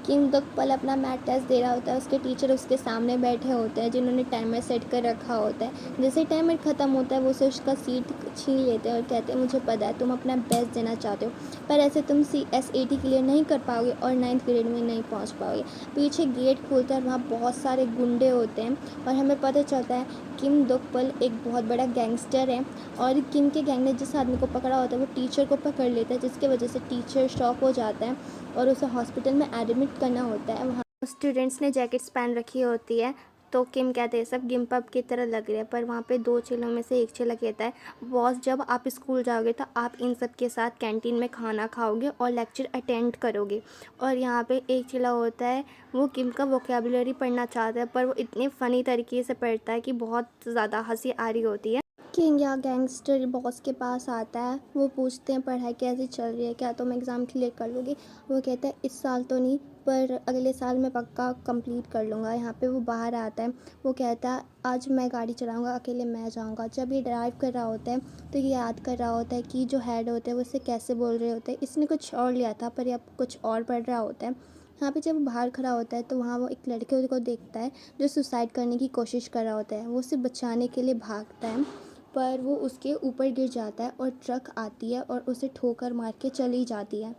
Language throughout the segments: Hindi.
किम दुक पल अपना मैथ टेस्ट दे रहा होता है। उसके टीचर उसके सामने बैठे होते हैं जिन्होंने टाइमर सेट कर रखा होता है। जैसे ही टाइमर ख़त्म होता है वो उसे उसका सीट छीन लेते हैं और कहते हैं मुझे पता है तुम अपना बेस्ट देना चाहते हो, पर ऐसे तुम CSAT क्लियर नहीं कर पाओगे और 9th ग्रेड में नहीं पहुंच पाओगे। पीछे गेट खोलता है और वहाँ बहुत सारे गुंडे होते हैं और हमें पता चलता है किम दुक पल एक बहुत बड़ा गैंगस्टर है और किम के गैंग ने जिस आदमी को पकड़ा होता है वो टीचर को पकड़ लेता है, जिसकी वजह से टीचर शॉक हो जाता है और उसे हॉस्पिटल में एडमिट करना होता है। वहाँ स्टूडेंट्स ने जैकेट्स पहन रखी होती है तो किम कहते हैं सब गिम्पअप की तरह लग रहे हैं, पर वहाँ पे 2 चेलों में से एक चेला कहता है बॉस जब आप स्कूल जाओगे तो आप इन सब के साथ कैंटीन में खाना खाओगे और लेक्चर अटेंड करोगे। और यहाँ पे एक चेला होता है वो किम का वोकेबुलरी पढ़ना चाहता है, पर वो इतने फ़नी तरीके से पढ़ता है कि बहुत ज़्यादा हंसी आ रही होती है। किंग या गैंगस्टर बॉस के पास आता है। वो पूछते हैं पढ़ाई कैसी चल रही है, क्या तुम एग्ज़ाम क्लियर कर लोगे। वो कहता है इस साल तो नहीं, पर अगले साल मैं पक्का कंप्लीट कर लूँगा। यहाँ पे वो बाहर आता है। वो कहता है आज मैं गाड़ी चलाऊँगा, अकेले मैं जाऊँगा। जब ये ड्राइव कर रहा होता है तो ये याद कर रहा होता है कि जो हेड होते हैं वो इसे कैसे बोल रहे होते हैं। इसने कुछ और लिया था पर ये अब कुछ और पढ़ रहा होता है। यहाँ पे जब वो बाहर खड़ा होता है तो वहाँ वो एक लड़के को देखता है जो सुसाइड करने की कोशिश कर रहा होता है। वो उसे बचाने के लिए भागता है पर वो उसके ऊपर गिर जाता है और ट्रक आती है और उसे ठोकर मार के चली जाती है।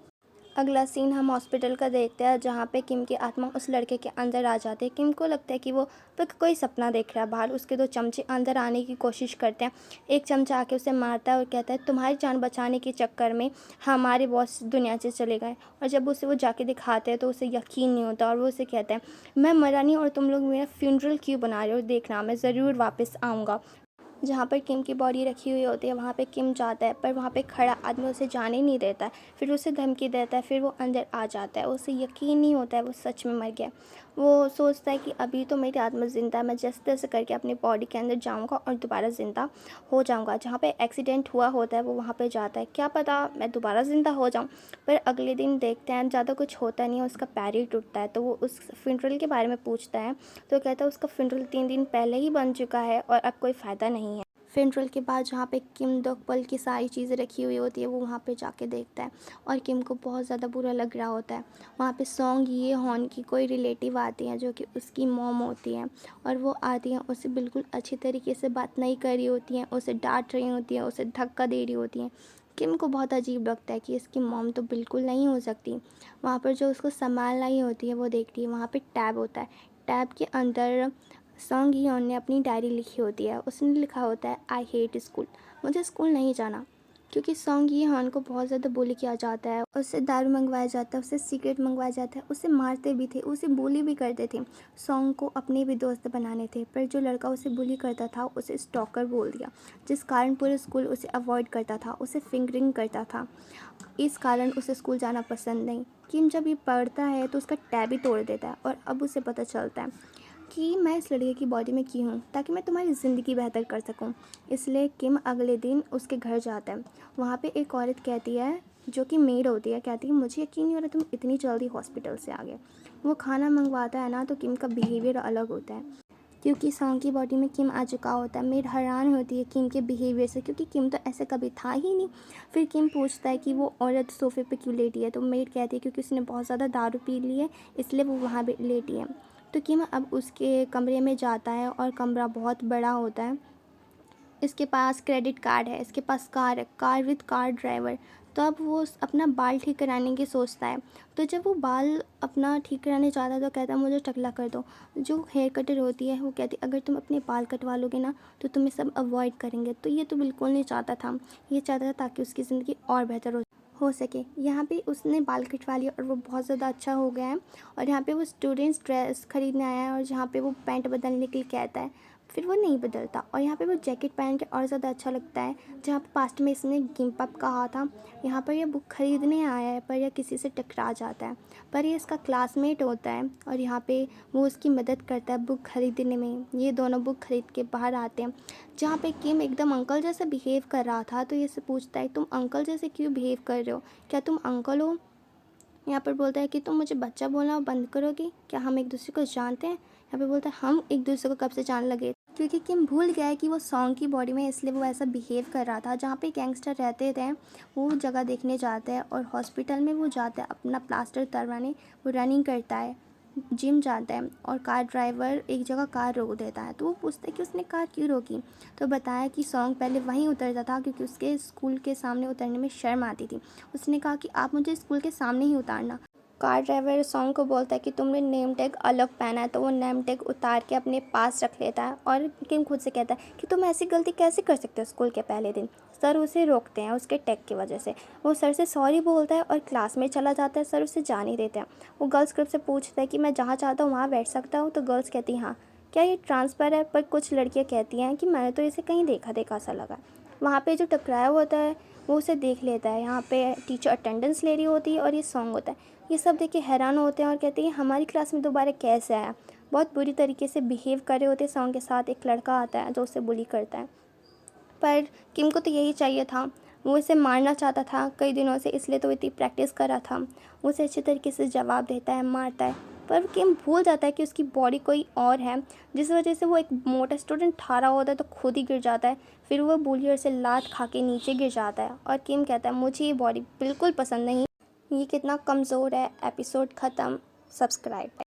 अगला सीन हम हॉस्पिटल का देखते हैं जहाँ पे किम की आत्मा उस लड़के के अंदर आ जाती है। किम को लगता है कि वो तो कोई सपना देख रहा है। बाहर उसके 2 चमचे अंदर आने की कोशिश करते हैं। एक चमचा आके उसे मारता है और कहता है तुम्हारी जान बचाने के चक्कर में हमारे बॉस दुनिया से चले गए। और जब उसे वो जाके दिखाते हैं तो उसे यकीन नहीं होता और वो उसे कहता है मैं मरा नहीं और तुम लोग मेरा फ्यूनरल क्यों बना रहे हो, देखना मैं ज़रूर वापस आऊँगा। जहाँ पर किम की बॉडी रखी हुई होती है वहाँ पे किम जाता है, पर वहाँ पे खड़ा आदमी उसे जाने नहीं देता है। फिर उसे धमकी देता है, फिर वो अंदर आ जाता है। उसे यकीन नहीं होता है वो सच में मर गया। वो सोचता है कि अभी तो मेरी आत्मा ज़िंदा है, मैं जैसे तैसे करके अपनी बॉडी के अंदर जाऊँगा और दोबारा ज़िंदा हो जाऊँगा। जहाँ पे एक्सीडेंट हुआ होता है वो वहाँ पे जाता है, क्या पता मैं दोबारा ज़िंदा हो जाऊँ। पर अगले दिन देखते हैं ज़्यादा कुछ होता नहीं है, उसका पैर ही टूटता है। तो वो उस फ्यूनरल के बारे में पूछता है तो कहता है उसका फ्यूनरल 3 दिन पहले ही बन चुका है और अब कोई फ़ायदा नहीं है। फ्यूनरल के बाद जहाँ पे किम दुक पल की सारी चीज़ें रखी हुई होती है वो वहाँ पे जाके देखता है और किम को बहुत ज़्यादा बुरा लग रहा होता है। वहाँ पे सॉन्ग ये हॉन की कोई रिलेटिव आती हैं जो कि उसकी मॉम होती हैं और वो आती हैं, उसे बिल्कुल अच्छी तरीके से बात नहीं कर रही होती हैं, उसे डांट रही होती हैं, उसे धक्का दे रही होती हैं। किम को बहुत अजीब लगता है कि इसकी मॉम तो बिल्कुल नहीं हो सकती। वहाँ पर जो उसको संभाल रही होती है वो देखती है, वहाँ पे टैब होता है। टैब के अंदर सॉन्ग हियोन ने अपनी डायरी लिखी होती है। उसने लिखा होता है आई हेट स्कूल, मुझे स्कूल नहीं जाना। क्योंकि सॉन्ग हियोन को बहुत ज़्यादा बुली किया जाता है, उससे दारू मंगवाया जाता है, उससे सिगरेट मंगवाया जाता है, उसे मारते भी थे, उसे बुली भी करते थे। सॉन्ग को अपने भी दोस्त बनाने थे, पर जो लड़का उसे बुली करता था उसे स्टॉकर बोल दिया, जिस कारण पूरे स्कूल उसे अवॉइड करता था, उसे फिंगरिंग करता था। इस कारण उसे स्कूल जाना पसंद नहीं। किम जब ये पढ़ता है तो उसका टैब ही तोड़ देता है और अब उसे पता चलता है कि मैं इस लड़के की बॉडी में की हूँ ताकि मैं तुम्हारी ज़िंदगी बेहतर कर सकूँ। इसलिए किम अगले दिन उसके घर जाता है। वहाँ पे एक औरत कहती है जो कि मेड होती है, कहती है मुझे यकीन नहीं हो रहा तुम इतनी जल्दी हॉस्पिटल से आ गए। वो खाना मंगवाता है ना तो किम का बिहेवियर अलग होता है क्योंकि सॉन्ग की बॉडी में किम आ चुका होता है। मेड हैरान होती है किम के बिहेवियर से क्योंकि किम तो ऐसे कभी था ही नहीं। फिर किम पूछता है कि वो औरत सोफे पे क्यों लेटी है, तो मेड कहती है क्योंकि उसने बहुत ज़्यादा दारू पी ली है इसलिए वो वहाँ पे लेटी है। तो किम अब उसके कमरे में जाता है और कमरा बहुत बड़ा होता है। इसके पास क्रेडिट कार्ड है, इसके पास कार है, कार विद कार ड्राइवर। तो अब वो अपना बाल ठीक कराने की सोचता है। तो जब वो बाल अपना ठीक कराने जाता है तो कहता है मुझे टकला कर दो। जो हेयर कटर होती है वो कहती है अगर तुम अपने बाल कटवा लोगे ना तो तुम्हें सब अवॉइड करेंगे। तो ये तो बिल्कुल नहीं चाहता था, ये चाहता था ताकि उसकी ज़िंदगी और बेहतर हो सके। यहाँ पे उसने बाल कटवा लिया और वो बहुत ज़्यादा अच्छा हो गया है। और यहाँ पे वो स्टूडेंट्स ड्रेस खरीदने आया है और जहाँ पे वो पैंट बदलने के लिए कहता है फिर वो नहीं बदलता और यहाँ पे वो जैकेट पहन के और ज़्यादा अच्छा लगता है। जहाँ पे पास्ट में इसने गिम्पअप कहा था, यहाँ पर यह बुक खरीदने आया है पर यह किसी से टकरा जाता है, पर ये इसका क्लासमेट होता है और यहाँ पे वो उसकी मदद करता है बुक खरीदने में। ये दोनों बुक खरीद के बाहर आते हैं। जहाँ पे किम एकदम अंकल जैसा बिहेव कर रहा था तो ये से पूछता है तुम अंकल जैसे क्यों बिहेव कर रहे हो, क्या तुम अंकल हो। यहाँ पर बोलता है कि तुम मुझे बच्चा बोलना बंद करोगी, क्या हम एक दूसरे को जानते हैं। यहाँ पे बोलता है हम एक दूसरे को कब से जान लगे। क्योंकि किम भूल गया है कि वो सॉन्ग की बॉडी में, इसलिए वो ऐसा बिहेव कर रहा था। जहाँ पे गैंगस्टर रहते थे वो जगह देखने जाते हैं और हॉस्पिटल में वो जाता है अपना प्लास्टर उतरवाने। वो रनिंग करता है, जिम जाता है और कार ड्राइवर एक जगह कार रोक देता है। तो वो पूछता है कि उसने कार क्यों रोकी, तो बताया कि सॉन्ग पहले वहीं उतरता था क्योंकि उसके स्कूल के सामने उतरने में शर्म आती थी। उसने कहा कि आप मुझे स्कूल के सामने ही उतारना। कार ड्राइवर सॉन्ग को बोलता है कि तुमने नेम टैग अलग पहना है, तो वो नेम टैग उतार के अपने पास रख लेता है। और किम खुद से कहता है कि तुम ऐसी गलती कैसे कर सकते हो स्कूल के पहले दिन। सर उसे रोकते हैं उसके टैग की वजह से। वो सर से सॉरी बोलता है और क्लास में चला जाता है। सर उसे जाने देते हैं। वो गर्ल्स ग्रुप से पूछता है कि मैं जहाँ चाहता हूँ वहाँ बैठ सकता हूँ, तो गर्ल्स कहती हैं हाँ। क्या ये ट्रांसफ़र है, पर कुछ लड़कियाँ कहती हैं कि मैंने तो इसे कहीं देखा देखा सा लगा। वहाँ पे जो टकराया होता है वो उसे देख लेता है। यहाँ पे टीचर अटेंडेंस ले रही होती है और ये सॉन्ग होता है। ये सब देख के हैरान होते हैं और कहते हैं हमारी क्लास में दोबारा कैसे आया। बहुत बुरी तरीके से बिहेव कर रहे होते हैं सॉन्ग के साथ। एक लड़का आता है जो उसे बुली करता है, पर किम को तो यही चाहिए था। वो इसे मारना चाहता था कई दिनों से, इसलिए तो इतनी प्रैक्टिस कर रहा था। वो उसे अच्छे तरीके से जवाब देता है, मारता है, पर किम भूल जाता है कि उसकी बॉडी कोई और है, जिस वजह से वो एक मोटा स्टूडेंट ठहरा होता है तो खुद ही गिर जाता है। फिर वो बुलियर से लात खा के नीचे गिर जाता है और किम कहता है मुझे ये बॉडी बिल्कुल पसंद नहीं, ये कितना कमज़ोर है। एपिसोड ख़त्म। सब्सक्राइब।